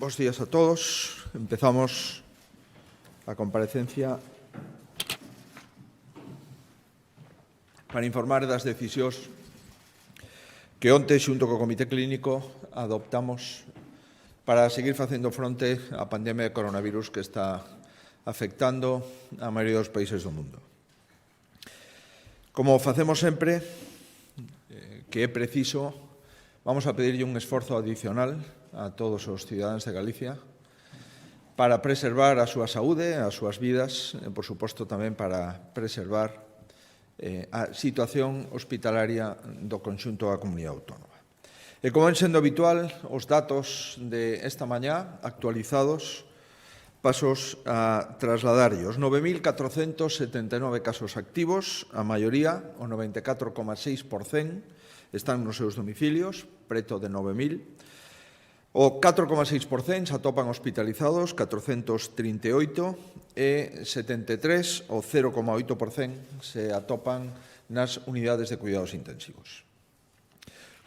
Bos días a todos. Empezamos a comparecencia para informar das decisións que onte, xunto co Comité Clínico, adoptamos para seguir facendo fronte á pandemia de coronavirus que está afectando a maioría dos países do mundo. Como facemos sempre, que é preciso, vamos a pedirlle un esforzo adicional a todos os cidadáns de Galicia para preservar a súa saúde, as súas vidas, e, por suposto, tamén para preservar a situación hospitalaria do conxunto da comunidade autónoma. E como ven sendo habitual, os datos de esta mañá actualizados pasos a trasladarllos. 9.479 casos activos, a maioría, o 94,6%, están nos seus domicilios, preto de 9.000. O 4,6% se atopan hospitalizados, 438, e 73, o 0,8%, se atopan nas unidades de cuidados intensivos.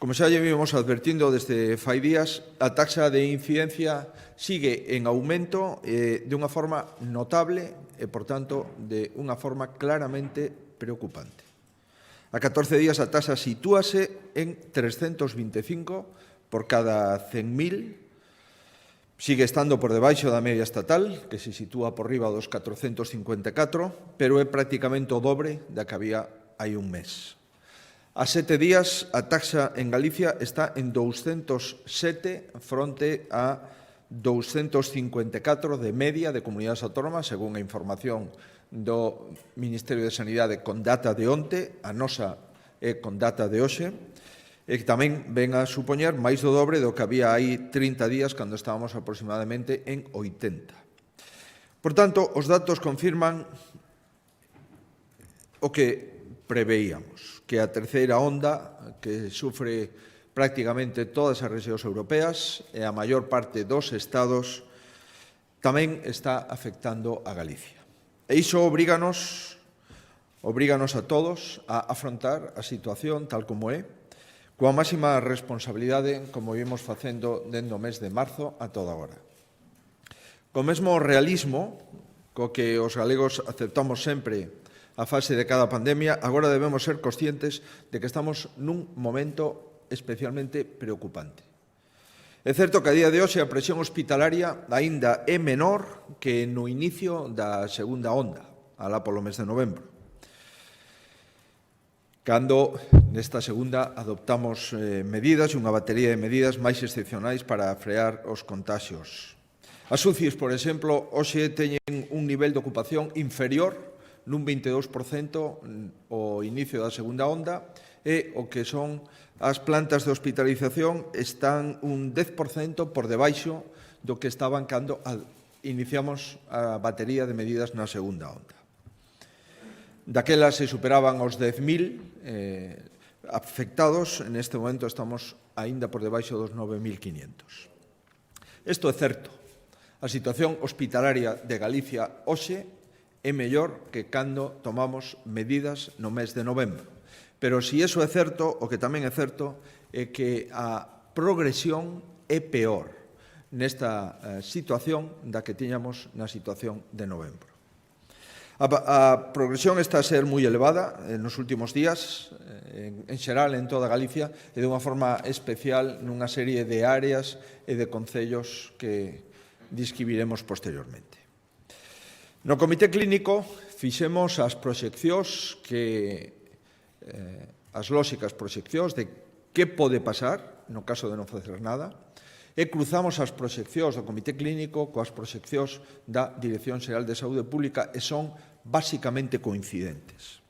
Como xa lle vimos advertindo desde fai días, a taxa de incidencia sigue en aumento de unha forma notable e, por tanto, de unha forma claramente preocupante. A 14 días a taxa sitúase en 325 por cada 100.000, sigue estando por debaixo da media estatal, que se sitúa por riba dos 454, pero é prácticamente o dobre da que había hai un mes. A 7 días, a taxa en Galicia está en 207 fronte a 254 de media de comunidades autónomas, según a información do Ministerio de Sanidade con data de onte, a nosa é con data de hoxe, e que tamén ven a supoñer máis do dobre do que había hai 30 días cando estábamos aproximadamente en 80. Por tanto, os datos confirman o que preveíamos, que a terceira onda que sufre prácticamente todas as rexións europeas e a maior parte dos estados tamén está afectando a Galicia. E iso obríganos a todos a afrontar a situación tal como é, coa máxima responsabilidade, como vimos facendo dende o mes de marzo a toda hora. Co mesmo realismo co que os galegos aceptamos sempre a fase de cada pandemia, agora debemos ser conscientes de que estamos nun momento especialmente preocupante. É certo que a día de hoxe a presión hospitalaria aínda é menor que no inicio da segunda onda, alá polo mes de novembro, cando nesta segunda adoptamos medidas, unha batería de medidas máis excepcionais para frear os contaxios. As UCIs, por exemplo, hoxe teñen un nivel de ocupación inferior nun 22% ao inicio da segunda onda e o que son as plantas de hospitalización están un 10% por debaixo do que estaban cando iniciamos a batería de medidas na segunda onda. Daquela se superaban os 10.000 afectados, en este momento estamos aínda por debaixo dos 9.500. Isto é certo. A situación hospitalaria de Galicia hoxe é mellor que cando tomamos medidas no mes de novembro. Pero se iso é certo, o que tamén é certo é que a progresión é peor nesta situación da que tiñamos na situación de novembro. A progresión está a ser moi elevada nos últimos días, en xeral en toda Galicia, e de unha forma especial nunha serie de áreas e de concellos que describiremos posteriormente. No Comité Clínico fixemos as proxeccións as lóxicas proxeccións de que pode pasar no caso de non facer nada, e cruzamos as proxeccións do Comité Clínico coas proxeccións da Dirección Xeral de Saúde Pública e son basicamente coincidentes.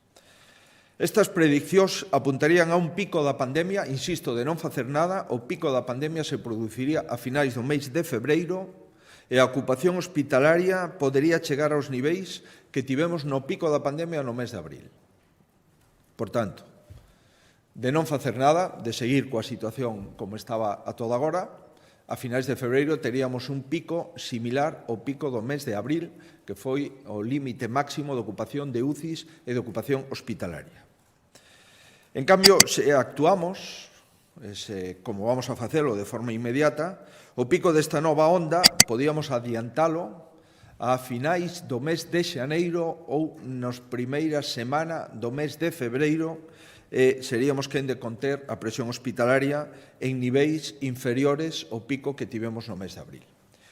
Estas prediccións apuntarían a un pico da pandemia, insisto, de non facer nada. O pico da pandemia se produciría a finais do mês de febreiro e a ocupación hospitalaria podería chegar aos niveis que tivemos no pico da pandemia no mes de abril. Por tanto, de non facer nada, de seguir coa situación como estaba a toda agora, a finais de febreiro teríamos un pico similar ao pico do mes de abril, que foi o límite máximo de ocupación de UCIs e de ocupación hospitalaria. En cambio, se actuamos como vamos a facelo de forma inmediata, o pico desta nova onda podíamos adiantalo a finais do mes de xaneiro ou nas primeiras semana do mes de febreiro, seríamos quen de conter a presión hospitalaria en niveis inferiores ao pico que tivemos no mes de abril.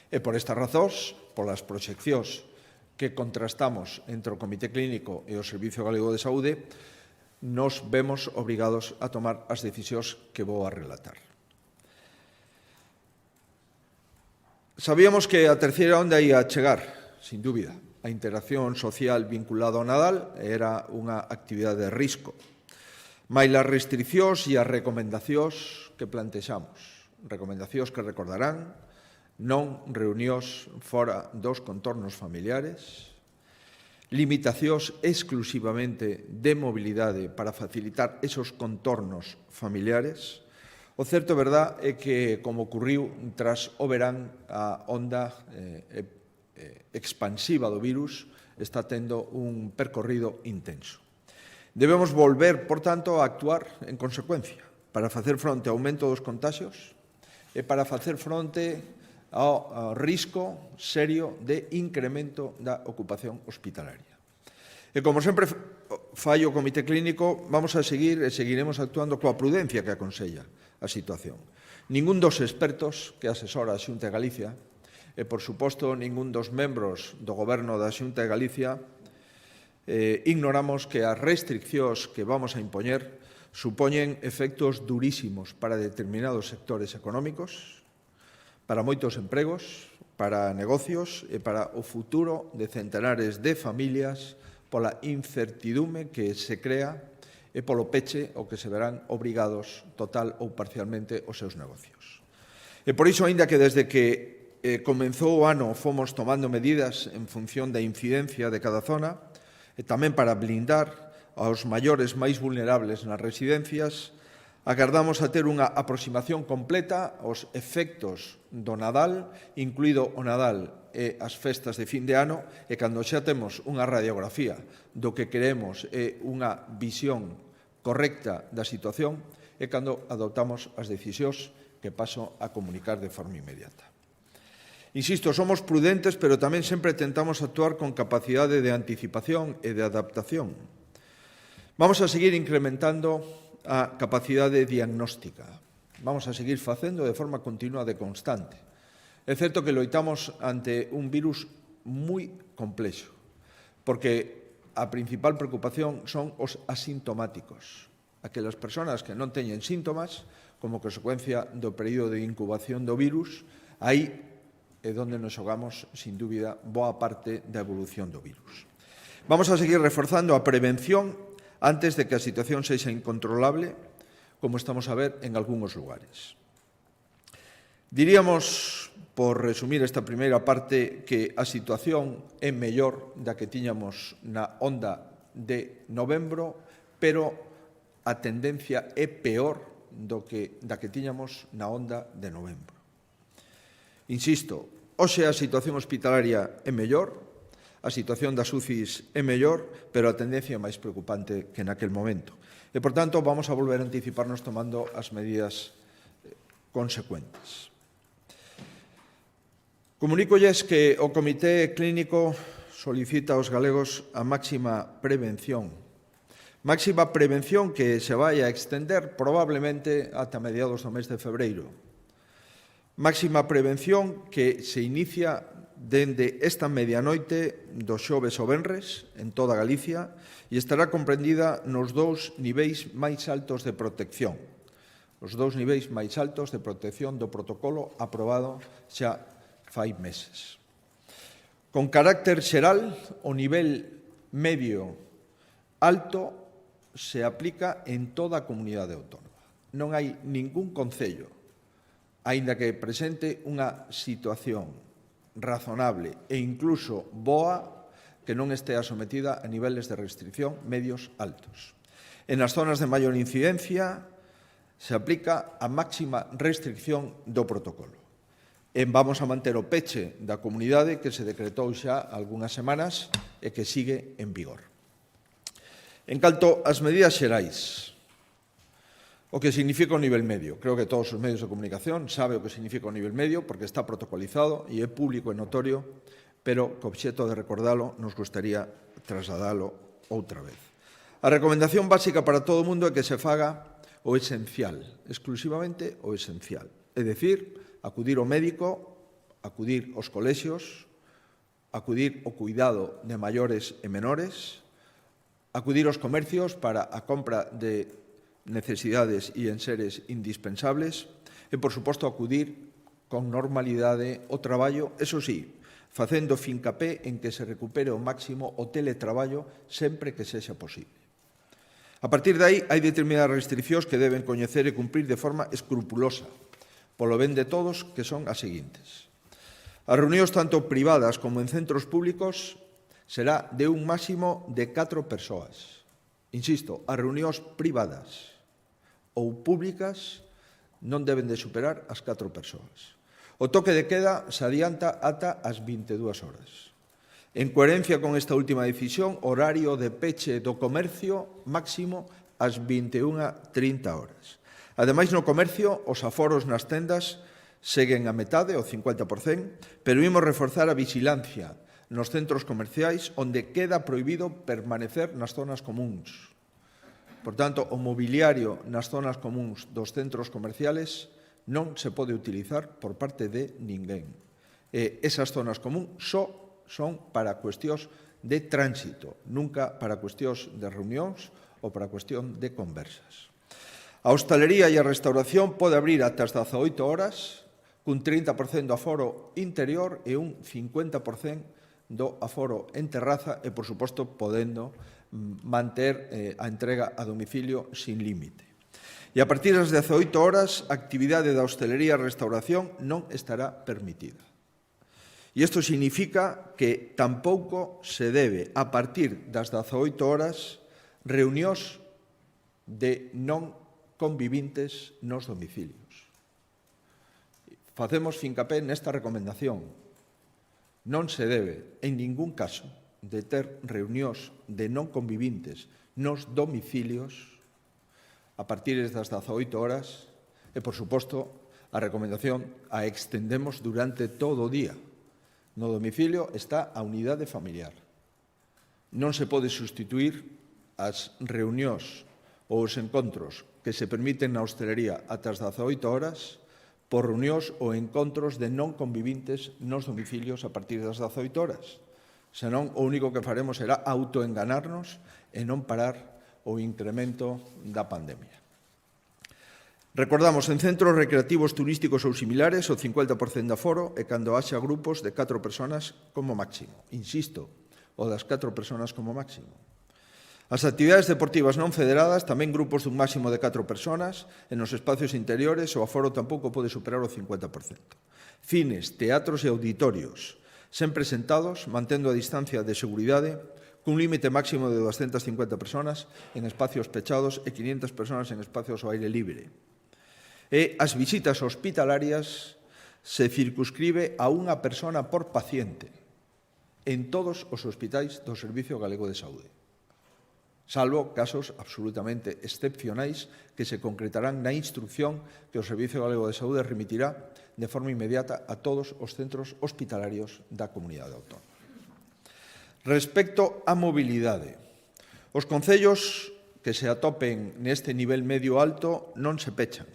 E por estas razóns, polas proxeccións que contrastamos entre o Comité Clínico e o Servicio Galego de Saúde, nos vemos obrigados a tomar as decisións que vou a relatar. Sabíamos que a terceira onda ia chegar, sin dúbida. A interacción social vinculada ao Nadal era unha actividade de risco. Mais as restriccións e as recomendacións que plantexamos, recomendacións que recordarán, non reunións fora dos contornos familiares, limitacións exclusivamente de mobilidade para facilitar esos contornos familiares. O certo, verdad, é que, como ocurriu tras o verán, a onda expansiva do virus está tendo un percorrido intenso. Debemos volver, por tanto, a actuar en consecuencia para facer fronte ao aumento dos contaxios e para facer fronte ao risco serio de incremento da ocupación hospitalaria. E como sempre fai o Comité Clínico, vamos a seguir e seguiremos actuando coa prudencia que aconsella a situación. Ningún dos expertos que asesora a Xunta de Galicia e, por suposto, ningún dos membros do Goberno da Xunta de Galicia ignoramos que as restriccións que vamos a impoñer supoñen efectos durísimos para determinados sectores económicos, para moitos empregos, para negocios e para o futuro de centenares de familias pola incertidume que se crea e polo peche ao que se verán obrigados total ou parcialmente os seus negocios. E por iso, aínda que desde que comenzou o ano fomos tomando medidas en función da incidencia de cada zona e tamén para blindar aos maiores máis vulnerables nas residencias, agardamos a ter unha aproximación completa aos efectos do Nadal, incluído o Nadal e as festas de fin de ano, e cando xa temos unha radiografía do que queremos e unha visión correcta da situación, é cando adoptamos as decisións que paso a comunicar de forma inmediata. Insisto, somos prudentes, pero tamén sempre tentamos actuar con capacidade de anticipación e de adaptación. Vamos a seguir incrementando a capacidade diagnóstica. Vamos a seguir facendo de forma continua e constante. É certo que loitamos ante un virus moi complexo, porque a principal preocupación son os asintomáticos, aquelas persoas que non teñen síntomas como consecuencia do período de incubación do virus. Aí é onde nos xogamos, sin dúbida, boa parte da evolución do virus. Vamos a seguir reforzando a prevención antes de que a situación sexa incontrolable, como estamos a ver en algúns lugares. Diríamos, por resumir esta primeira parte, que a situación é mellor da que tiñamos na onda de novembro, pero a tendencia é peor da que tiñamos na onda de novembro. Insisto, hoxe a situación hospitalaria é mellor, a situación das UCIs é mellor, pero a tendencia é máis preocupante que naquel momento. E, por tanto, vamos a volver a anticiparnos tomando as medidas consecuentes. Comunícolles que o Comité Clínico solicita aos galegos a máxima prevención que se vai a extender probablemente ata mediados do mes de febreiro. Máxima prevención que se inicia dende esta medianoite do xoves ao venres en toda Galicia e estará comprendida nos dous niveis máis altos de protección. Os dous niveis máis altos de protección do protocolo aprobado xa fai meses. Con carácter xeral, o nivel medio alto se aplica en toda a comunidade autónoma. Non hai ningún concello, aínda que presente unha situación razonable e incluso boa, que non estea sometida a niveles de restricción medios altos. En as zonas de maior incidencia se aplica a máxima restricción do protocolo. Vamos a manter o peche da comunidade que se decretou xa algunhas semanas e que sigue en vigor. En canto ás medidas xerais, O que significa o nivel medio. Creo que todos os medios de comunicación saben o que significa o nivel medio porque está protocolizado e é público e notorio, pero co obxeto de recordalo nos gustaría trasladalo outra vez. A recomendación básica para todo o mundo é que se faga o esencial, exclusivamente o esencial. É dicir, acudir ao médico, acudir aos colexios, acudir ao cuidado de maiores e menores, acudir aos comercios para a compra de necesidades e enseres indispensables e, por suposto, acudir con normalidade ao traballo, eso sí, facendo fincapé en que se recupere ao máximo o teletraballo sempre que sexa posible. A partir de aí, hai determinadas restriccións que deben coñecer e cumprir de forma escrupulosa, polo ben de todos, que son as seguintes. As reunións tanto privadas como en centros públicos será de un máximo de 4 persoas. Insisto, as reunións privadas ou públicas non deben de superar as 4 persoas. O toque de queda se adianta ata as 22 horas. En coherencia con esta última decisión, horario de peche do comercio máximo ás 21:30 horas. Ademais, no comercio, os aforos nas tendas seguen a metade, o 50%, pero imos reforzar a vigilancia nos centros comerciais onde queda prohibido permanecer nas zonas comuns. Por tanto, o mobiliario nas zonas comuns dos centros comerciales non se pode utilizar por parte de ninguén. Esas zonas comuns só son para cuestións de tránsito, nunca para cuestións de reunións ou para cuestión de conversas. A hostalería e a restauración pode abrir ata as 18 horas, cun 30% do aforo interior e un 50% do aforo en terraza e, por suposto, podendo manter a entrega a domicilio sin límite. E a partir das 18 horas, a actividade da hostelería e restauración non estará permitida. E isto significa que tampouco se debe, a partir das 18 horas, reunións de non convivintes nos domicilios. Facemos fincapé nesta recomendación. Non se debe, en ningún caso, de ter reunións de non convivintes nos domicilios a partir das 18 horas e, por suposto, a recomendación a extendemos durante todo o día. No domicilio está a unidade familiar. Non se pode sustituir as reunións ou os encontros que se permiten na hostelería ata as 18 horas por reunións ou encontros de non convivintes nos domicilios a partir das 18 horas. Senón, o único que faremos será autoenganarnos e non parar o incremento da pandemia. Recordamos, en centros recreativos turísticos ou similares, o 50% de aforo e cando haxa grupos de 4 persoas como máximo. Insisto, o das 4 persoas como máximo. As actividades deportivas non federadas, tamén grupos dun máximo de 4 persoas, e nos espacios interiores o aforo tampouco pode superar o 50%. Cines, teatros e auditorios, sempre sentados, mantendo a distancia de seguridade, cun límite máximo de 250 persoas en espacios pechados e 500 persoas en espacios ao aire libre. E as visitas hospitalarias se circunscribe a unha persona por paciente en todos os hospitais do Servicio Galego de Saúde, salvo casos absolutamente excepcionais que se concretarán na instrucción que o Servicio Galego de Saúde remitirá de forma inmediata a todos os centros hospitalarios da comunidade autónoma. Respecto á mobilidade, os concellos que se atopen neste nivel medio alto non se pechan.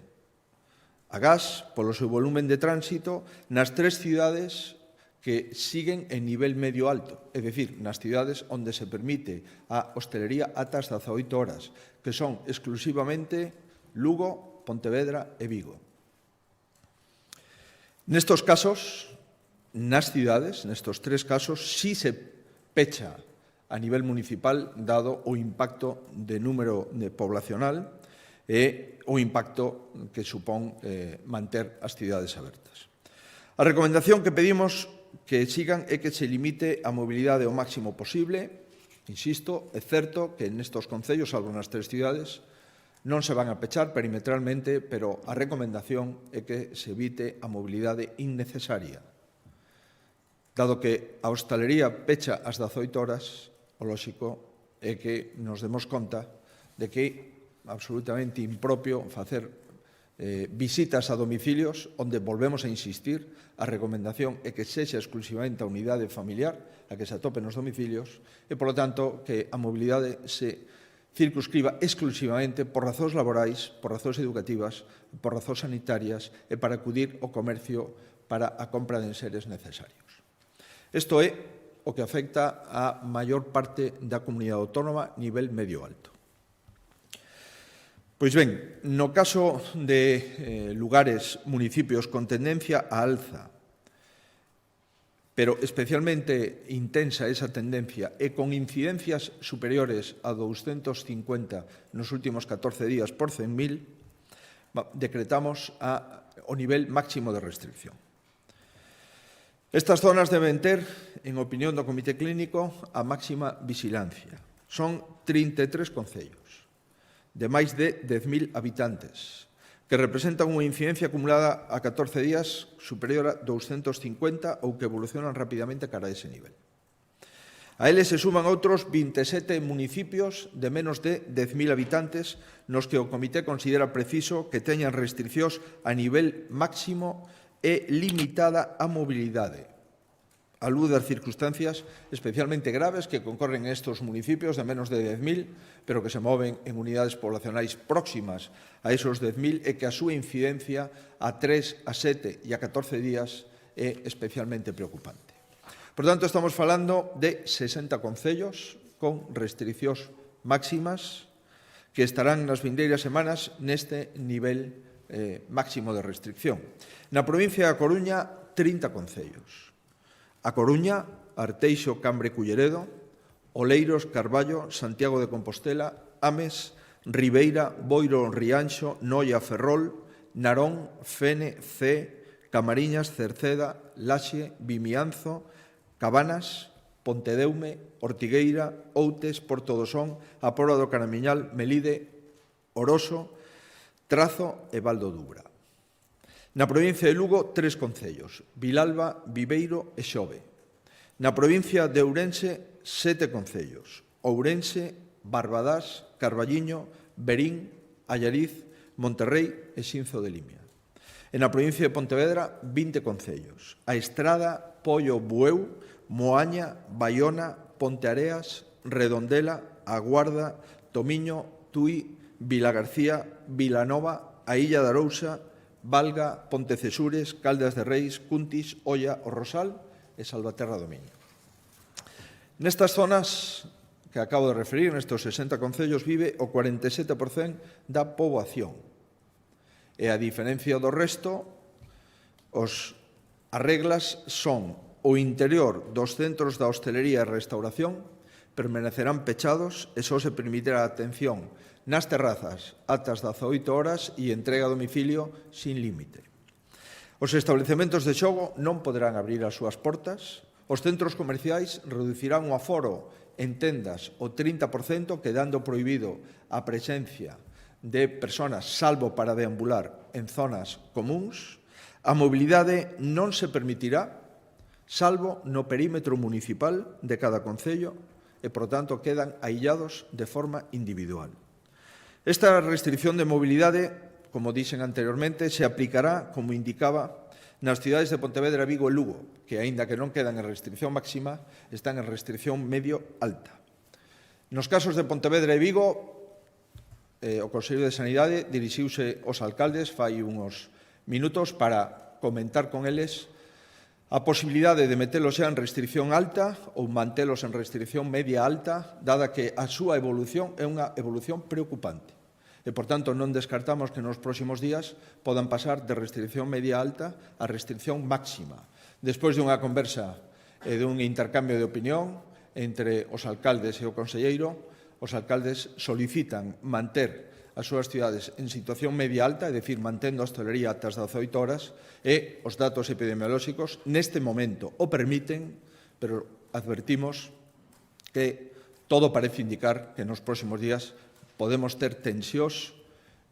Agás, polo seu volumen de tránsito, nas 3 cidades que siguen en nivel medio alto, é dicir, nas cidades onde se permite a hostelería ata as 18 horas, que son exclusivamente Lugo, Pontevedra e Vigo. Nestos casos, nas cidades, nestos 3 casos, sí se pecha a nivel municipal, dado o impacto de número poblacional e o impacto que supón manter as cidades abertas. A recomendación que pedimos que sigan é que se limite a mobilidade o máximo posible. Insisto, é certo que nestos concellos, salvo nas 3 cidades, non se van a pechar perimetralmente, pero a recomendación é que se evite a mobilidade innecesaria. Dado que a hostalería pecha ás 18 horas, o lóxico é que nos demos conta de que absolutamente impropio facer visitas a domicilios onde volvemos a insistir, a recomendación é que sexa exclusivamente a unidade familiar a que se atope nos domicilios e, polo tanto, que a mobilidade se circunscriba exclusivamente por razóns laborais, por razóns educativas, por razóns sanitarias e para acudir ao comercio para a compra de enseres necesarios. Isto é o que afecta a maior parte da comunidade autónoma nivel medio-alto. Pois ben, no caso de lugares, municipios con tendencia a alza, pero especialmente intensa esa tendencia e con incidencias superiores a 250 nos últimos 14 días por 100.000, decretamos o nivel máximo de restricción. Estas zonas deben ter, en opinión do Comité Clínico, a máxima vigilancia. Son 33 concellos de máis de 10.000 habitantes, que representan unha incidencia acumulada a 14 días superior a 250 ou que evolucionan rapidamente cara a ese nivel. A eles se suman outros 27 municipios de menos de 10.000 habitantes nos que o Comité considera preciso que teñan restriccións a nivel máximo e limitada a mobilidade, a luz das circunstancias especialmente graves que concorren en estes municipios de menos de 10.000, pero que se moven en unidades poblacionais próximas a esos 10.000 e que a súa incidencia a 3, a 7 e a 14 días é especialmente preocupante. Por tanto, estamos falando de 60 concellos con restriccións máximas que estarán nas vindeiras semanas neste nivel máximo de restricción. Na provincia da Coruña, 30 concellos. A Coruña, Arteixo, Cambre, Culleredo, Oleiros, Carballo, Santiago de Compostela, Ames, Ribeira, Boiro, Rianxo, Noia, Ferrol, Narón, Fene, Cee, Camariñas, Cerceda, Laxe, Vimianzo, Cabanas, Pontedeume, Ortigueira, Outes, Porto do Son, A Porra do Caramiñal, Melide, Oroso, Trazo e Val do Dubra. Na provincia de Lugo, 3 concellos, Vilalba, Viveiro e Xove. Na provincia de Ourense, 7 concellos, Ourense, Barbadás, Carballiño, Verín, Allariz, Monterrei e Xinzo de Limia. E na provincia de Pontevedra, 20 concellos, A Estrada, Pollo, Bueu, Moaña, Baiona, Ponteareas, Redondela, A Guarda, Tomiño, Tui, Vilagarcía, Vilanova, a Illa de Arousa, Valga, Pontecesures, Caldas de Reis, Cuntis, Oia, O Rosal e Salvaterra do Miño. Nestas zonas que acabo de referir, nestes 60 concellos, vive o 47% da poboación. E a diferencia do resto, as reglas son o interior dos centros da hostelería e restauración permanecerán pechados e só se permitirá a atención nas terrazas ata as 18 horas e entrega a domicilio sin límite. Os establecementos de xogo non poderán abrir as súas portas, os centros comerciais reducirán o aforo en tendas o 30%, quedando prohibido a presencia de persoas salvo para deambular en zonas comúns. A mobilidade non se permitirá salvo no perímetro municipal de cada concello e, por tanto, quedan aillados de forma individual. Esta restricción de mobilidade, como dixen anteriormente, se aplicará, como indicaba, nas cidades de Pontevedra, Vigo e Lugo, que, aínda que non quedan en restricción máxima, están en restricción medio-alta. Nos casos de Pontevedra e Vigo, o Consello de Sanidade dirixiuse aos alcaldes fai uns minutos para comentar con eles a posibilidade de metelos xa en restricción alta ou mantelos en restricción media-alta, dada que a súa evolución é unha evolución preocupante. E, por tanto, non descartamos que nos próximos días podan pasar de restricción media-alta a restricción máxima. Despois de unha conversa e dun intercambio de opinión entre os alcaldes e o conselleiro, os alcaldes solicitan manter as súas cidades en situación media-alta, é dicir, mantendo a hostelería ata as 18 horas, e os datos epidemiolóxicos neste momento o permiten, pero advertimos que todo parece indicar que nos próximos días podemos ter tensións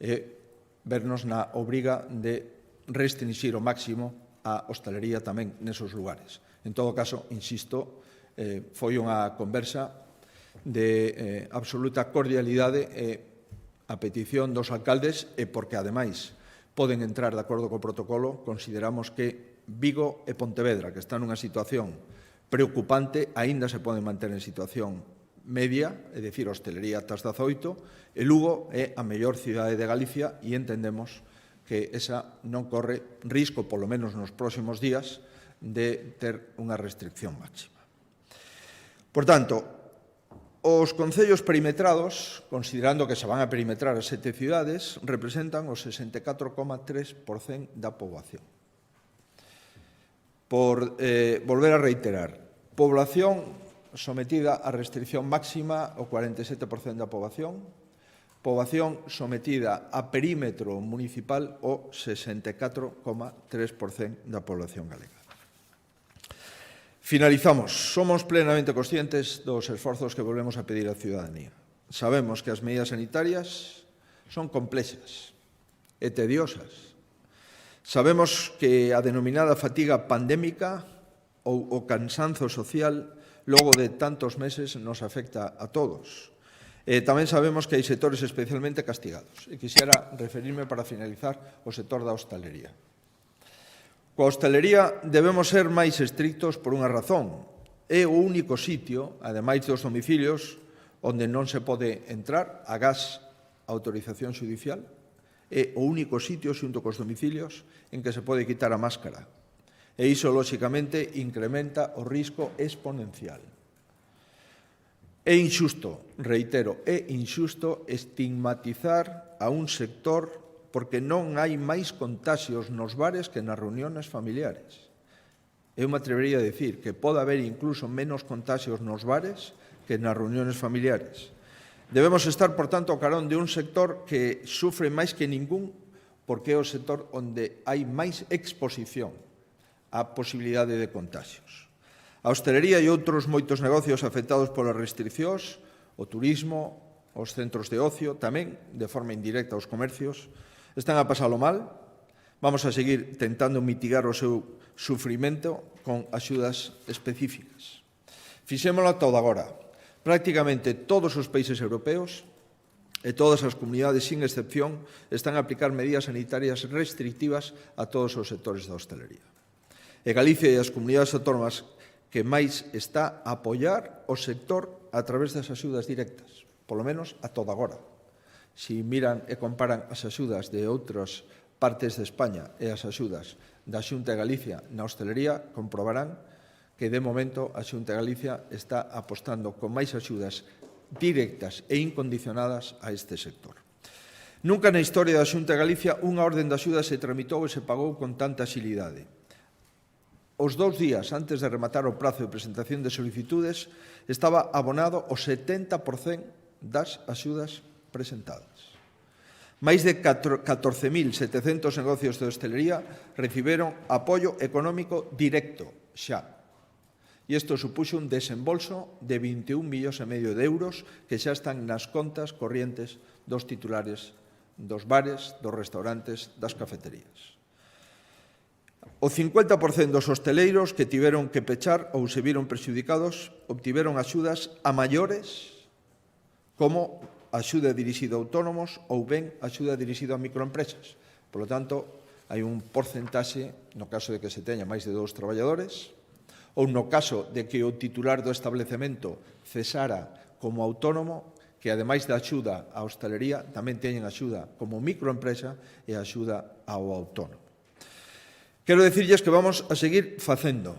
e vernos na obriga de restringir ao máximo a hostelería tamén nesos lugares. En todo caso, insisto, foi unha conversa de absoluta cordialidade e a petición dos alcaldes e porque, ademais, poden entrar de acordo co protocolo, consideramos que Vigo e Pontevedra, que están nunha situación preocupante, aínda se poden manter en situación media, é dicir, hostelería ata as 18, e Lugo é a mellor cidade de Galicia e entendemos que esa non corre risco, polo menos nos próximos días, de ter unha restricción máxima. Por tanto, os concellos perimetrados, considerando que se van a perimetrar as 7 cidades, representan o 64,3% da poboación. Por volver a reiterar, población sometida a restricción máxima o 47% da poboación, poboación sometida a perímetro municipal o 64,3% da población galega. Finalizamos. Somos plenamente conscientes dos esforzos que volvemos a pedir á ciudadanía. Sabemos que as medidas sanitarias son complexas e tediosas. Sabemos que a denominada fatiga pandémica ou o cansanzo social logo de tantos meses nos afecta a todos. Tamén sabemos que hai sectores especialmente castigados. E quixera referirme para finalizar ao sector da hostalería. Coa hostalería debemos ser máis estrictos por unha razón. É o único sitio, ademais dos domicilios, onde non se pode entrar agás a autorización xudicial. É o único sitio, xunto cos domicilios, en que se pode quitar a máscara. E iso, lóxicamente, incrementa o risco exponencial. É inxusto, reitero, é inxusto estigmatizar a un sector porque non hai máis contaxios nos bares que nas reuniones familiares. Eu me atrevería a dicir que pode haber incluso menos contaxios nos bares que nas reuniones familiares. Debemos estar, por tanto, ao carón de un sector que sufre máis que ningún porque é o sector onde hai máis exposición á posibilidade de contaxios. A hostelería e outros moitos negocios afectados polas restriccións, o turismo, os centros de ocio, tamén, de forma indirecta, os comercios, están a pasalo mal. Vamos a seguir tentando mitigar o seu sufrimento con axudas específicas. Fixémolo todo agora. Prácticamente todos os países europeos e todas as comunidades, sin excepción, están a aplicar medidas sanitarias restrictivas a todos os sectores da hostelería. E Galicia e as comunidades autónomas que máis está a apoiar o sector a través das axudas directas, polo menos a toda agora. Se miran e comparan as axudas de outras partes de España e as axudas da Xunta de Galicia na hostelería, comprobarán que, de momento, a Xunta de Galicia está apostando con máis axudas directas e incondicionadas a este sector. Nunca na historia da Xunta de Galicia unha orden de axuda se tramitou e se pagou con tanta axilidade. Os 2 días antes de rematar o prazo de presentación de solicitudes estaba abonado o 70% das axudas presentadas. Máis de 14.700 negocios de hostelería reciberon apoio económico directo xa. E isto supuxo un desembolso de 21,5 millóns de euros que xa están nas contas corrientes dos titulares dos bares, dos restaurantes, das cafeterías. O 50% dos hosteleiros que tiveron que pechar ou se viron prexudicados obtiveron axudas a maiores como axuda dirixida a autónomos ou ben axuda dirixida a microempresas. Por lo tanto, hai un porcentaxe, no caso de que se teña máis de 2 traballadores, ou no caso de que o titular do establecemento cesara como autónomo, que ademais da axuda á hostalería tamén teñen axuda como microempresa e axuda ao autónomo. Quero dicirlles que vamos a seguir facendo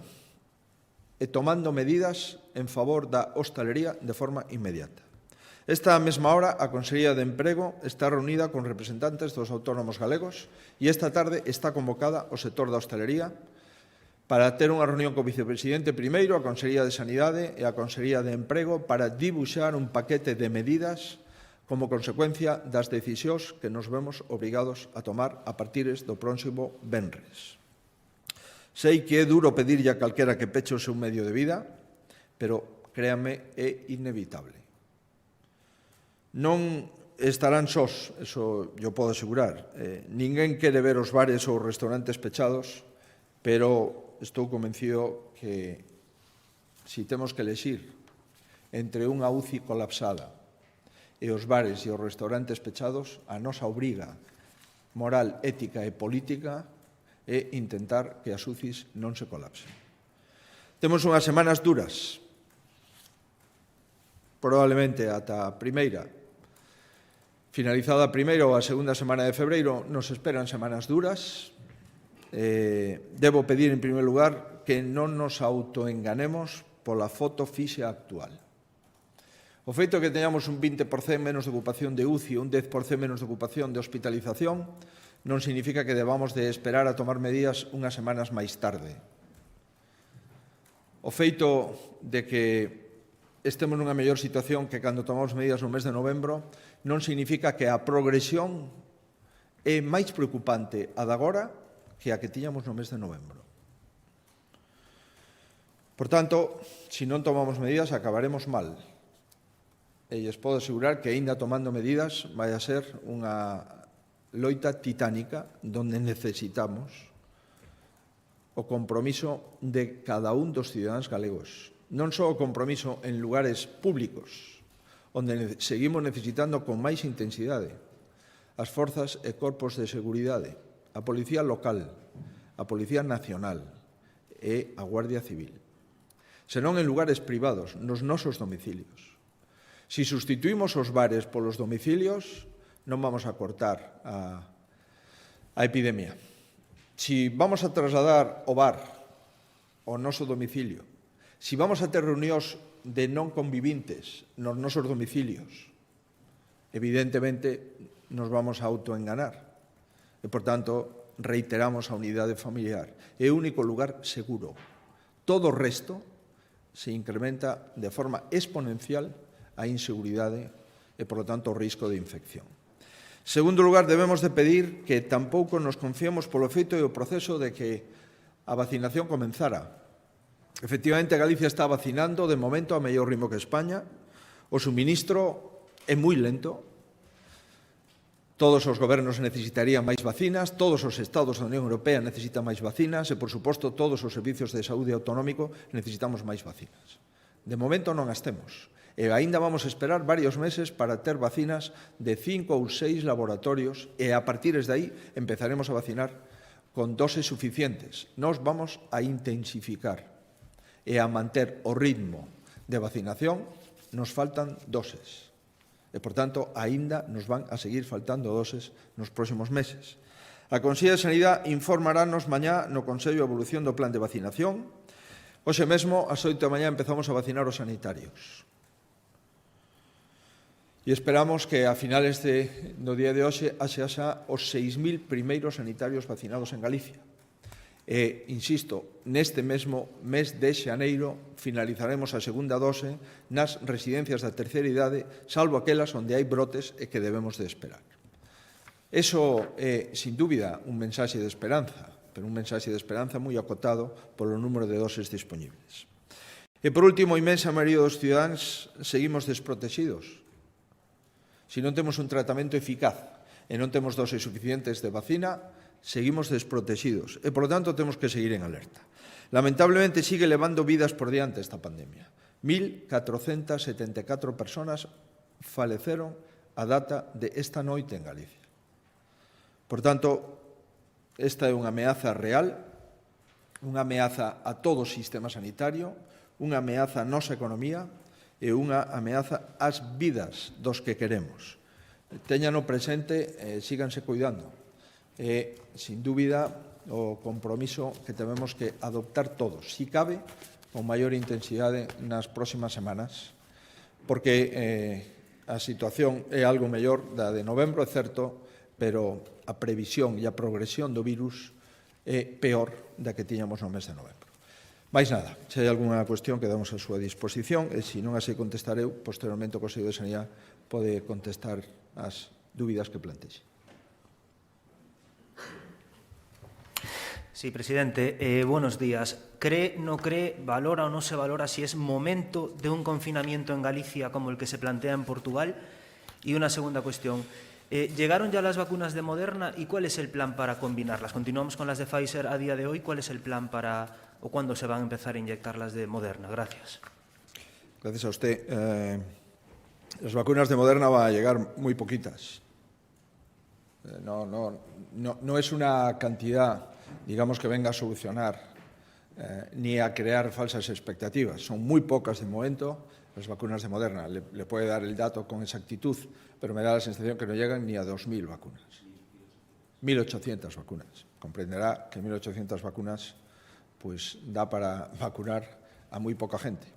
e tomando medidas en favor da hostalería de forma inmediata. Esta mesma hora, a Consellería de Emprego está reunida con representantes dos autónomos galegos e esta tarde está convocada o sector da hostalería para ter unha reunión co vicepresidente primeiro, a Consellería de Sanidade e a Consellería de Emprego para dibuixar un paquete de medidas como consecuencia das decisións que nos vemos obrigados a tomar a partir do próximo venres. Sei que é duro pedirlle a calquera que peche o seu medio de vida, pero, créanme, é inevitable. Non estarán sós, eso yo podo asegurar. Ninguén quere ver os bares ou os restaurantes pechados, pero estou convencido que se temos que elexir entre unha UCI colapsada e os bares e os restaurantes pechados, a nosa obriga moral, ética e política é intentar que as UCIs non se colapsen. Temos unhas semanas duras, probablemente ata a primeira. Finalizada a primeira ou a segunda semana de febreiro, nos esperan semanas duras. Debo pedir, en primeiro lugar, que non nos autoenganemos pola foto fixa actual. O feito de que teñamos un 20% menos de ocupación de UCI e un 10% menos de ocupación de hospitalización non significa que debamos de esperar a tomar medidas unhas semanas máis tarde. O feito de que estemos nunha mellor situación que cando tomamos medidas no mes de novembro non significa que a progresión é máis preocupante a de agora que a que tiñamos no mes de novembro. Por tanto, se non tomamos medidas, acabaremos mal. E lles podo asegurar que, aínda tomando medidas, vai a ser unha loita titánica donde necesitamos o compromiso de cada un dos cidadáns galegos. Non só o compromiso en lugares públicos, onde seguimos necesitando con máis intensidade as forzas e corpos de seguridade, a Policía Local, a Policía Nacional e a Guardia Civil, senón en lugares privados, nos nosos domicilios. Se sustituímos os bares polos domicilios, non vamos a cortar a epidemia. Se vamos a trasladar o bar ao noso domicilio, se vamos a ter reunións de non convivintes nos nosos domicilios, evidentemente nos vamos a autoenganar. E, por tanto, reiteramos a unidade familiar. É o único lugar seguro. Todo o resto se incrementa de forma exponencial a inseguridade e, por lo tanto, o risco de infección. En segundo lugar, debemos de pedir que tampouco nos confiemos polo feito e o proceso de que a vacinación comenzara. Efectivamente, Galicia está vacinando de momento a mellor ritmo que España. O suministro é moi lento. Todos os gobernos necesitarían máis vacinas, todos os estados da Unión Europea necesitan máis vacinas e, por suposto, todos os servicios de saúde autonómico necesitamos máis vacinas. De momento non as temos. E aínda vamos a esperar varios meses para ter vacinas de 5 ou 6 laboratorios e a partir de aí empezaremos a vacinar con doses suficientes. Nos vamos a intensificar e a manter o ritmo de vacinación. Nos faltan doses. E, por tanto, aínda nos van a seguir faltando doses nos próximos meses. A Consellería de Sanidade informarános mañá no Consello de Evolución do Plan de Vacinación. Hoxe mesmo, ás 8 da mañá, empezamos a vacinar os sanitarios. E esperamos que a finales do día de hoxe haxa os 6.000 primeiros sanitarios vacinados en Galicia. E, insisto, neste mesmo mes de xaneiro finalizaremos a segunda dose nas residencias da terceira idade, salvo aquelas onde hai brotes e que debemos de esperar. Eso é, sin dúbida, un mensaxe de esperanza, pero un mensaxe de esperanza moi acotado polo número de doses disponibles. E, por último, a inmensa maioría dos cidadáns seguimos desprotegidos. Se non temos un tratamento eficaz e non temos doses suficientes de vacina, seguimos desprotegidos e, por lo tanto, temos que seguir en alerta. Lamentablemente, sigue levando vidas por diante esta pandemia. 1.474 personas faleceron a data de esta noite en Galicia. Por tanto, esta é unha ameaza real, unha ameaza a todo o sistema sanitario, unha ameaza á nosa economía e unha ameaza ás vidas dos que queremos. Téñano presente e síganse cuidando. É, sin dúbida, o compromiso que temos que adoptar todos, si cabe, con maior intensidade nas próximas semanas, porque a situación é algo mellor da de novembro, é certo, pero a previsión e a progresión do virus é peor da que tiñamos no mes de novembro. Mais nada, se hai algunha cuestión quedamos a súa disposición e se non a sei contestar eu, posteriormente o Consello de Sanidade pode contestar as dúbidas que plantexe. Sí, presidente. Buenos días. ¿Cree, no cree, valora o no se valora si es momento de un confinamiento en Galicia como el que se plantea en Portugal? Y una segunda cuestión. ¿Llegaron ya las vacunas de Moderna y cuál es el plan para combinarlas? ¿Continuamos con las de Pfizer a día de hoy? ¿Cuál es el plan para o cuándo se van a empezar a inyectar las de Moderna? Gracias. Gracias a usted. Las vacunas de Moderna van a llegar muy poquitas. No es una cantidad, digamos, que venga a solucionar ni a crear falsas expectativas. Son muy pocas de momento las vacunas de Moderna. Le puede dar el dato con exactitud, pero me da la sensación que no llegan ni a 2.000 vacunas. 1.800 vacunas. Comprenderá que 1.800 vacunas pues da para vacunar a muy poca gente.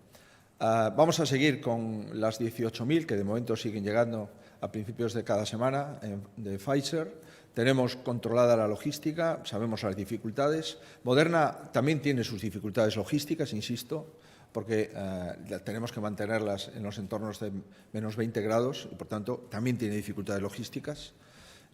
Vamos a seguir con las 18.000 que de momento siguen llegando a principios de cada semana de Pfizer. Tenemos controlada la logística, sabemos las dificultades. Moderna también tiene sus dificultades logísticas, insisto, porque tenemos que mantenerlas en los entornos de menos 20 grados y, por tanto, también tiene dificultades logísticas.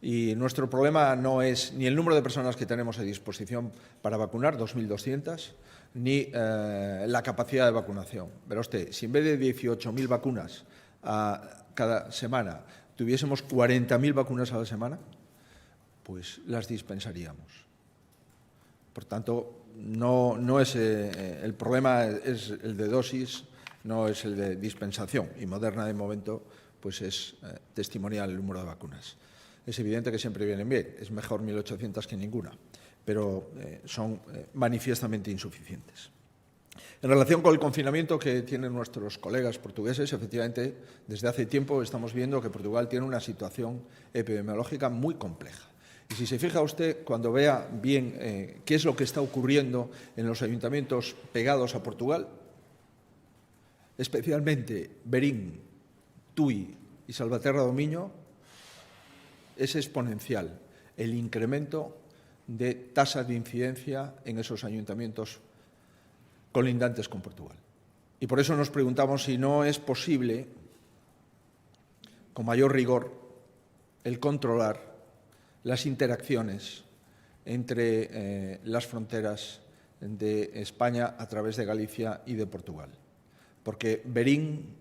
Y nuestro problema no es ni el número de personas que tenemos a disposición para vacunar, 2.200, ni la capacidad de vacunación. Verá usted, si en vez de 18.000 vacunas cada semana tuviésemos 40.000 vacunas a la semana, pues las dispensaríamos. Por tanto, no es el problema es el de dosis, no es el de dispensación. Y Moderna, de momento, pues es testimonial el número de vacunas. Es evidente que siempre vienen bien, es mejor 1.800 que ninguna, pero son manifiestamente insuficientes. En relación con el confinamiento que tienen nuestros colegas portugueses, efectivamente, desde hace tiempo estamos viendo que Portugal tiene una situación epidemiológica muy compleja. Y si se fija usted, cuando vea bien qué es lo que está ocurriendo en los ayuntamientos pegados a Portugal, especialmente Verín, Tui y Salvaterra do Miño, es exponencial el incremento de tasa de incidencia en esos ayuntamientos colindantes con Portugal. Y por eso nos preguntamos si no es posible, con mayor rigor, el controlar las interacciones entre las fronteras de España a través de Galicia y de Portugal. Porque Verín,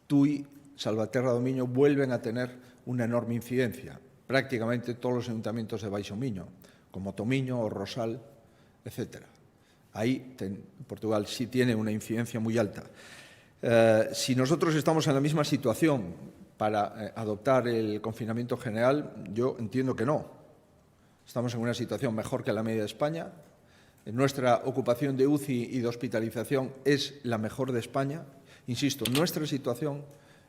Tui, Salvaterra do Miño vuelven a tener una enorme incidencia. Prácticamente todos los ayuntamientos de Baixo Miño, como Tomiño o Rosal, etc. Ahí Portugal sí tiene una incidencia muy alta. Si nosotros estamos en la misma situación para adoptar el confinamiento general, yo entiendo que no. Estamos en una situación mejor que la media de España. Nuestra ocupación de UCI y de hospitalización es la mejor de España. Insisto, nuestra situación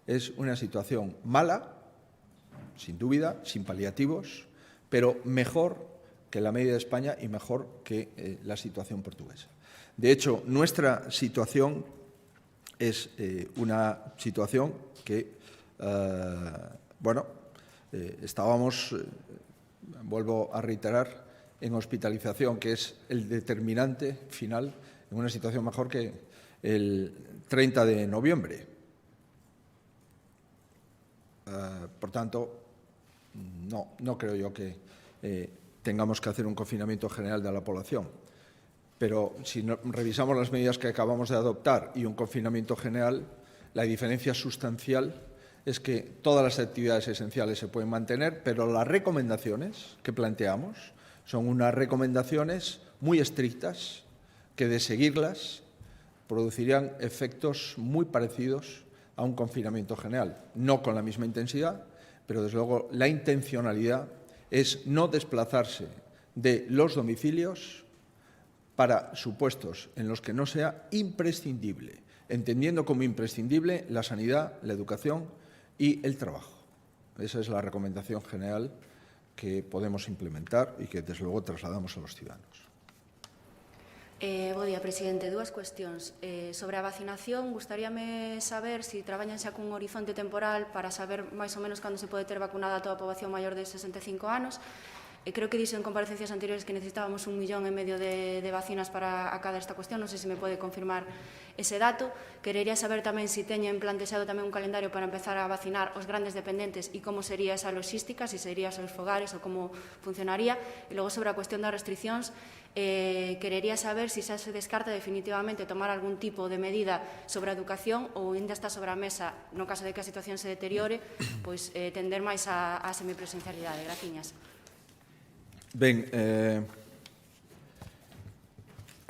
es una situación mala, sin duda, sin paliativos, pero mejor que la media de España y mejor que la situación portuguesa. De hecho, nuestra situación es una situación que, estábamos, vuelvo a reiterar, en hospitalización, que es el determinante final, en una situación mejor que el 30 de noviembre. Por tanto, no creo yo que tengamos que hacer un confinamiento general de la población. Pero si revisamos las medidas que acabamos de adoptar y un confinamiento general, la diferencia sustancial es que todas las actividades esenciales se pueden mantener, pero las recomendaciones que planteamos son unas recomendaciones muy estrictas que, de seguirlas, producirían efectos muy parecidos a un confinamiento general. No con la misma intensidad, pero desde luego la intencionalidad es no desplazarse de los domicilios para supuestos en los que no sea imprescindible, entendiendo como imprescindible la sanidad, la educación y el trabajo. Esa es la recomendación general que podemos implementar y que, desde luego, trasladamos a los ciudadanos. Bo día, presidente. Dúas cuestións. Sobre a vacinación, gustaríame saber se traballan xa cun horizonte temporal para saber máis ou menos cando se pode ter vacunada toda a poboación maior de 65 anos. Creo que dixo en comparecencias anteriores que necesitábamos 1,5 millón de vacinas para acabar esta cuestión. Non sei se me pode confirmar ese dato. Querería saber tamén se teñen plantexado tamén un calendario para empezar a vacinar os grandes dependentes e como sería esa logística, se sería aos fogares ou como funcionaría. E logo, sobre a cuestión das restriccións, querería saber se xa se descarta definitivamente tomar algún tipo de medida sobre a educación ou ainda está sobre a mesa, no caso de que a situación se deteriore, pois tender máis a semipresencialidade. Graciñas. Ben, en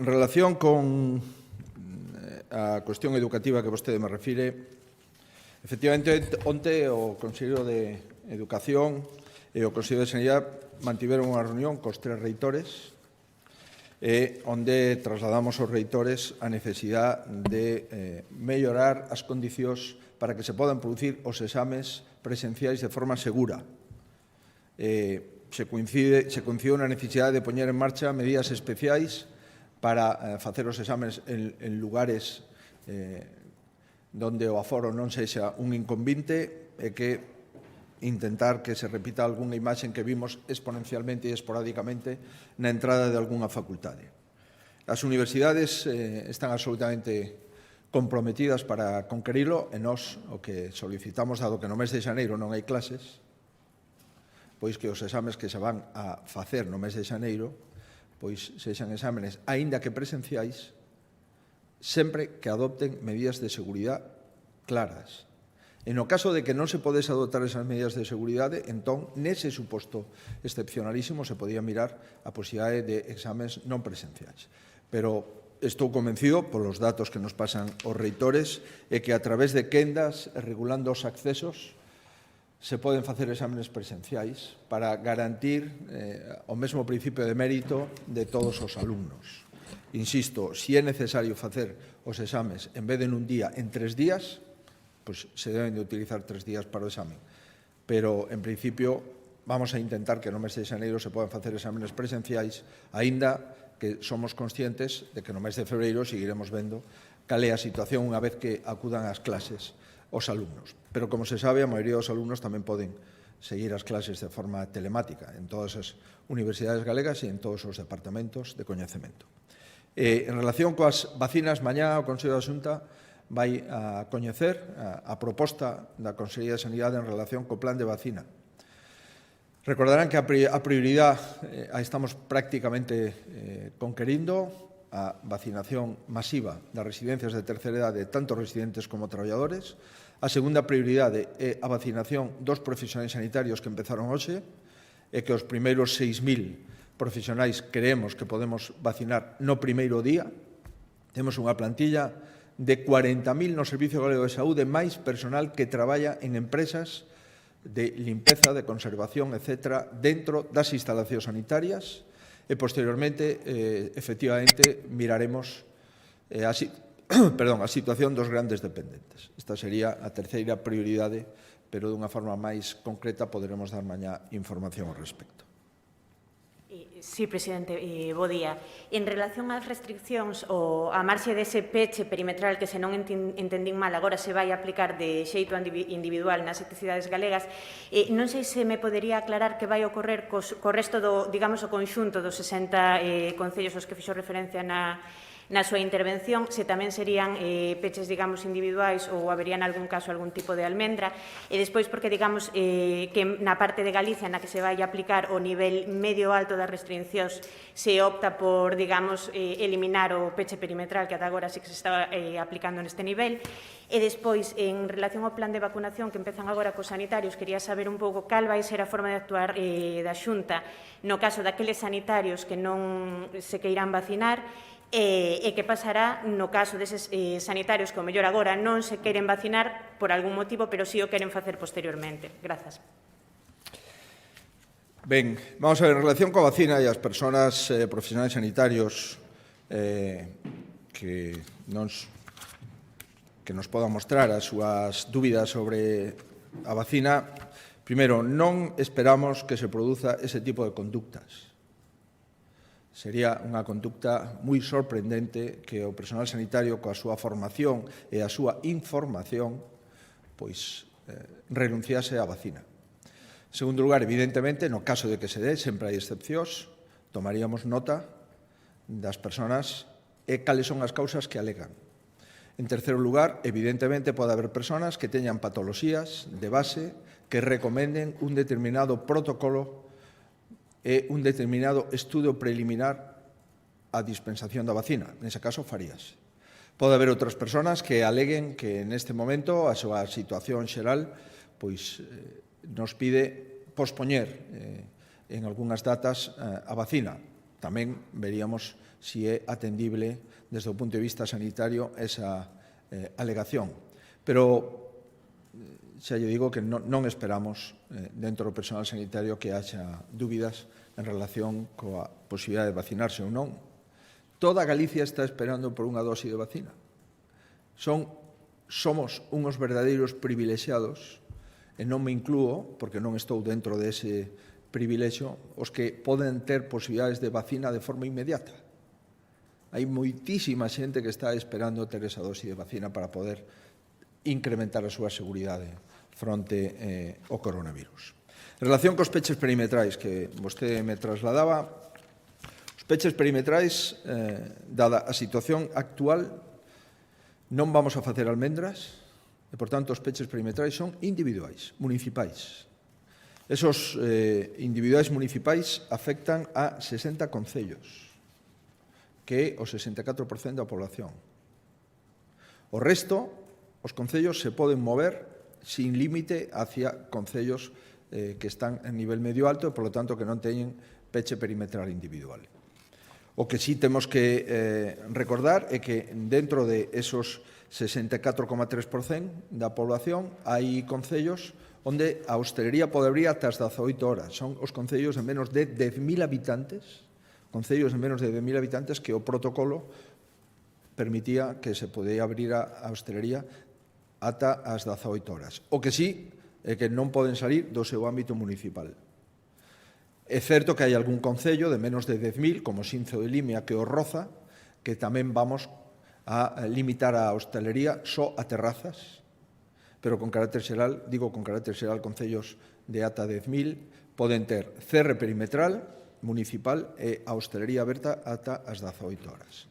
relación con a cuestión educativa que vostede me refire, Efectivamente, onte o Consello de Educación e o Consello de Sanidade mantiveron unha reunión cos 3 reitores onde trasladamos aos reitores a necesidade de mellorar as condicións para que se podan producir os exames presenciais de forma segura. Se coincidiu na necesidade de poñer en marcha medidas especiais para facer os exames en lugares donde o aforo non sexa un inconvinte e que intentar que se repita algunha imaxe que vimos exponencialmente e esporádicamente na entrada de algunha facultade. As universidades están absolutamente comprometidas para conquerilo e nós o que solicitamos, dado que no mes de xaneiro non hai clases, pois que os exames que se van a facer no mes de xaneiro pois sexan exámenes, aínda que presenciais, sempre que adopten medidas de seguridade claras. E no caso de que non se podese adoptar esas medidas de seguridade, entón, nese suposto excepcionalísimo, se podía mirar a posibilidade de exames non presenciais. Pero estou convencido, polos datos que nos pasan os reitores, é que a través de quendas, regulando os accesos, se poden facer exámenes presenciais para garantir o mesmo principio de mérito de todos os alumnos. Insisto, se é necesario facer os exames en vez de nun día, en 3 días, pois se deben de utilizar 3 días para o examen. Pero, en principio, vamos a intentar que no mes de xaneiro se podan facer exámenes presenciais, aínda que somos conscientes de que no mes de febreiro seguiremos vendo cal é a situación unha vez que acudan ás clases os alumnos. Pero, como se sabe, a maioría dos alumnos tamén poden seguir as clases de forma telemática en todas as universidades galegas e en todos os departamentos de coñecemento. En relación coas vacinas, mañá o Consello da Xunta vai a coñecer a proposta da Consellería de Sanidade en relación co plan de vacina. Recordarán que a prioridade a estamos prácticamente conquerindo a vacinación masiva das residencias de terceira idade, tanto residentes como traballadores. A segunda prioridade é a vacinación dos profesionais sanitarios que empezaron hoxe e que os primeiros 6.000 profesionais creemos que podemos vacinar no primeiro día. Temos unha plantilla de 40.000 no Servicio Galego de Saúde, máis personal que traballa en empresas de limpeza, de conservación, etc., dentro das instalacións sanitarias e, posteriormente, efectivamente, miraremos a situación dos grandes dependentes. Esta sería a terceira prioridade, pero dunha forma máis concreta poderemos dar mañá información ao respecto. Sí, presidente, bo día. En relación ás restriccións, a marxe dese peche perimetral que, se non entendín mal, agora se vai aplicar de xeito individual nas cidades galegas, non sei se me podería aclarar que vai ocorrer co resto do, digamos, o conxunto dos 60 concellos aos que fixo referencia na súa intervención, se tamén serían peches, digamos, individuais ou habería, en algún caso, algún tipo de almendra, e despois porque, digamos, que na parte de Galicia na que se vai aplicar o nivel medio-alto das restriccións se opta por, digamos, eliminar o peche perimetral que ata agora sí que se estaba aplicando neste nivel. E despois, en relación ao plan de vacunación que empezan agora cos sanitarios, quería saber un pouco cal vai ser a forma de actuar da Xunta no caso daqueles sanitarios que non se queiran vacinar, e que pasará no caso deses sanitarios que, ao mellor, agora non se queren vacinar por algún motivo, pero sí o queren facer posteriormente. Grazas. Ben, vamos a ver, en relación coa vacina e as persoas profesionais sanitarios que nos podan mostrar as súas dúbidas sobre a vacina, primeiro, non esperamos que se produza ese tipo de conductas. Sería unha conducta moi sorprendente que o personal sanitario, coa súa formación e a súa información, pois renunciase á vacina. En segundo lugar, evidentemente, no caso de que se dé, sempre hai excepcións, tomaríamos nota das persoas e cales son as causas que alegan. En terceiro lugar, evidentemente, pode haber persoas que teñan patoloxías de base que recomenden un determinado protocolo e un determinado estudo preliminar á dispensación da vacina. Nese caso, faríase. Pode haber outras persoas que aleguen que neste momento a súa situación xeral pois nos pide pospoñer en algunhas datas a vacina. Tamén veríamos se é atendible desde o punto de vista sanitario esa alegación. Pero xa lle digo que non esperamos dentro do personal sanitario que haxa dúbidas en relación coa posibilidade de vacinarse ou non. Toda Galicia está esperando por unha dosi de vacina. Somos unos verdadeiros privilexiados, e non me inclúo, porque non estou dentro dese privilexio, os que poden ter posibilidades de vacina de forma inmediata. Hai moitísima xente que está esperando ter esa dosi de vacina para poder incrementar a súa seguridade fronte ao coronavirus. En relación cos peches perimetrais que vostede me trasladaba, os peches perimetrais, dada a situación actual, non vamos a facer almendras e, por tanto, os peches perimetrais son individuais, municipais. Esos individuais municipais afectan a 60 concellos, que é o 64% da población. O resto, os concellos se poden mover sin límite hacia concellos que están en nivel medio alto e, por lo tanto, que non teñen peche perimetral individual. O que sí temos que recordar é que dentro de esos 64,3% da población hai concellos onde a hostelería pode abrir ata as 18 horas. Son os concellos de menos de 10.000 habitantes, que o protocolo permitía que se podía abrir a hostelería ata as 18 horas. O que sí é que non poden salir do seu ámbito municipal. É certo que hai algún concello de menos de 10.000, como Xinzo de Limia, que o roza, que tamén vamos a limitar a hostelería só a terrazas, pero con carácter xeral, concellos de ata 10.000 poden ter cerre perimetral municipal e a hostelería aberta ata as 18 horas.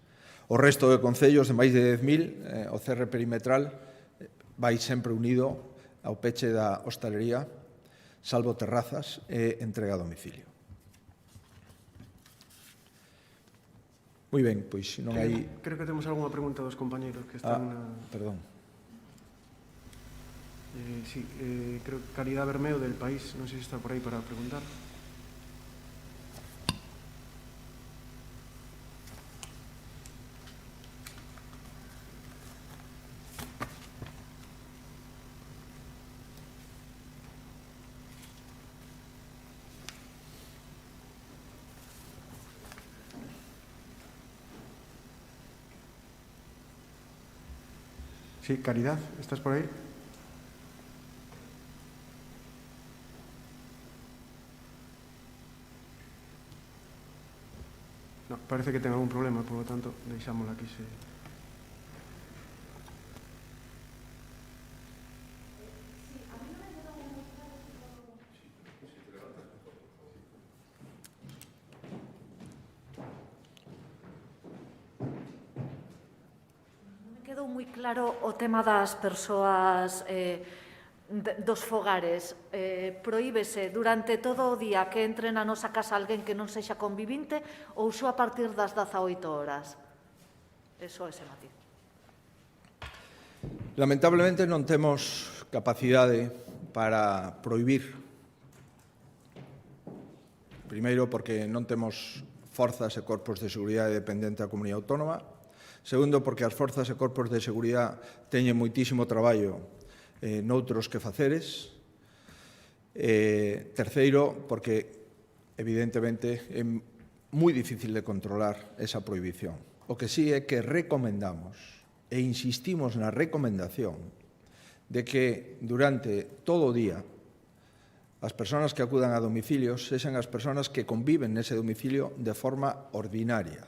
O resto de concellos de máis de 10.000, o cerre perimetral vai sempre unido ao peche da hostalería, salvo terrazas e entrega a domicilio. Moi ben, pois non hai... Creo que temos algunha pregunta dos compañeros que están... Perdón. Sí, creo que Caridad Bermeo del País, non sei se está por aí para preguntar. Sí, Caridad, ¿estás por ahí? No, parece que ten algún problema, por lo tanto, deixámosla aquí. Quedou moi claro o tema das persoas dos fogares. Prohíbese durante todo o día que entre na nosa casa alguén que non sexa convivinte ou só a partir das 18 horas? Eso é ese matiz. Lamentablemente non temos capacidade para prohibir. Primeiro, porque non temos forzas e corpos de seguridade dependente da comunidade autónoma. Segundo, porque as forzas e corpos de seguridade teñen moitísimo traballo noutros quefaceres. Terceiro, porque, evidentemente, é moi difícil de controlar esa prohibición. O que sí é que recomendamos, e insistimos na recomendación, de que durante todo o día as persoas que acudan a domicilios sexan as persoas que conviven nese domicilio de forma ordinaria.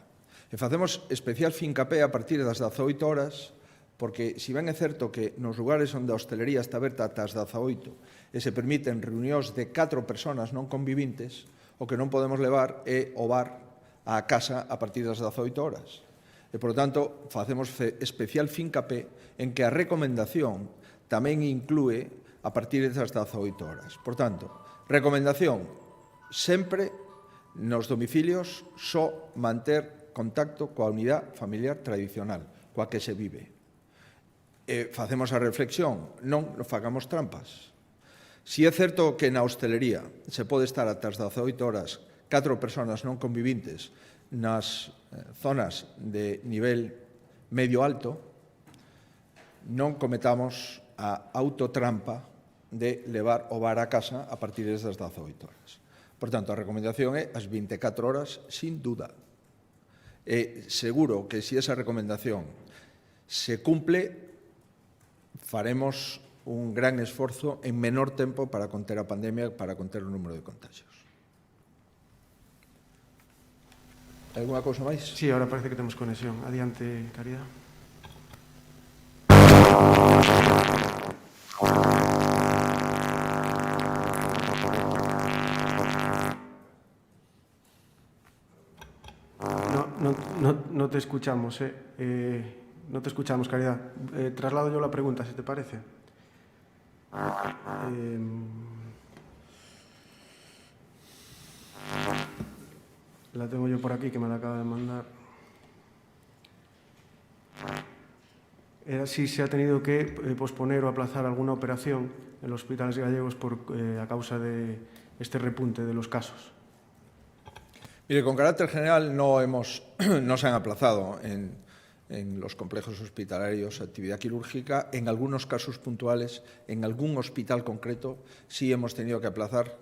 E facemos especial fincapé a partir das 18 horas, porque, se ben é certo que nos lugares onde a hostelería está aberta ata as 18 e se permiten reunións de 4 persoas non convivintes, o que non podemos levar é o bar á casa a partir das 18 horas. E, por tanto, facemos especial fincapé en que a recomendación tamén inclúe a partir das 18 horas. Por tanto, recomendación, sempre nos domicilios só manter contacto coa unidade familiar tradicional, coa que se vive. Facemos a reflexión, non fagamos trampas. Si é certo que na hostelería se pode estar ata as 18 horas 4 persoas non convivintes nas zonas de nivel medio-alto, non cometamos a autotrampa de levar o bar a casa a partir das 18 horas. Por tanto, a recomendación é as 24 horas, sin duda. E seguro que se esa recomendación se cumple, faremos un gran esforzo en menor tempo para conter a pandemia, para conter o número de contagios. Alguna cousa máis? Sí, ahora parece que temos conexión. Adiante, Caridad. No te escuchamos, no te escuchamos, Caridad. Traslado yo la pregunta, si te parece. La tengo yo por aquí, que me la acaba de mandar. Era si se ha tenido que posponer o aplazar alguna operación en los hospitales gallegos a causa de este repunte de los casos. Mire, con carácter general no se han aplazado en los complejos hospitalarios actividad quirúrgica. En algunos casos puntuales, en algún hospital concreto, sí hemos tenido que aplazar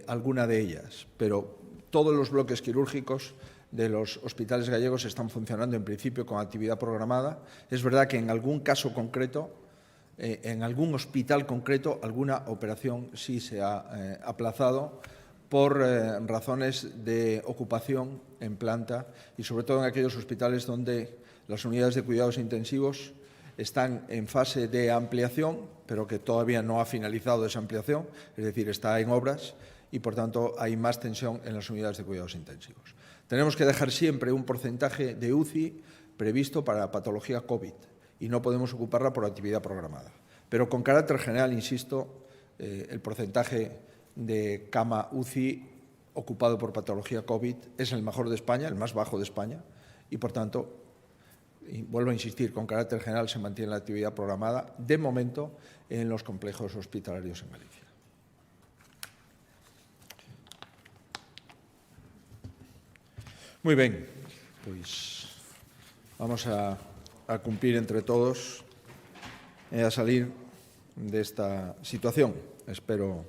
alguna de ellas, pero todos los bloques quirúrgicos de los hospitales gallegos están funcionando en principio con actividad programada. Es verdad que en algún caso concreto, en algún hospital concreto, alguna operación sí se ha aplazado por razones de ocupación en planta y sobre todo en aquellos hospitales donde las unidades de cuidados intensivos están en fase de ampliación, pero que todavía no ha finalizado esa ampliación, es decir, está en obras y, por tanto, hay más tensión en las unidades de cuidados intensivos. Tenemos que dejar siempre un porcentaje de UCI previsto para la patología COVID y no podemos ocuparla por actividad programada. Pero con carácter general, insisto, el porcentaje de cama UCI ocupado por patología COVID es el mejor de España, el más bajo de España, y, por tanto, y vuelvo a insistir, con carácter general se mantiene la actividad programada, de momento, en los complejos hospitalarios en Galicia. Moi ben, pois vamos a cumplir entre todos e a salir desta situación. Espero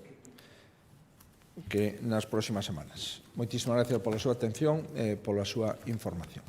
que nas próximas semanas. Moitísimas gracias pola súa atención e pola súa información.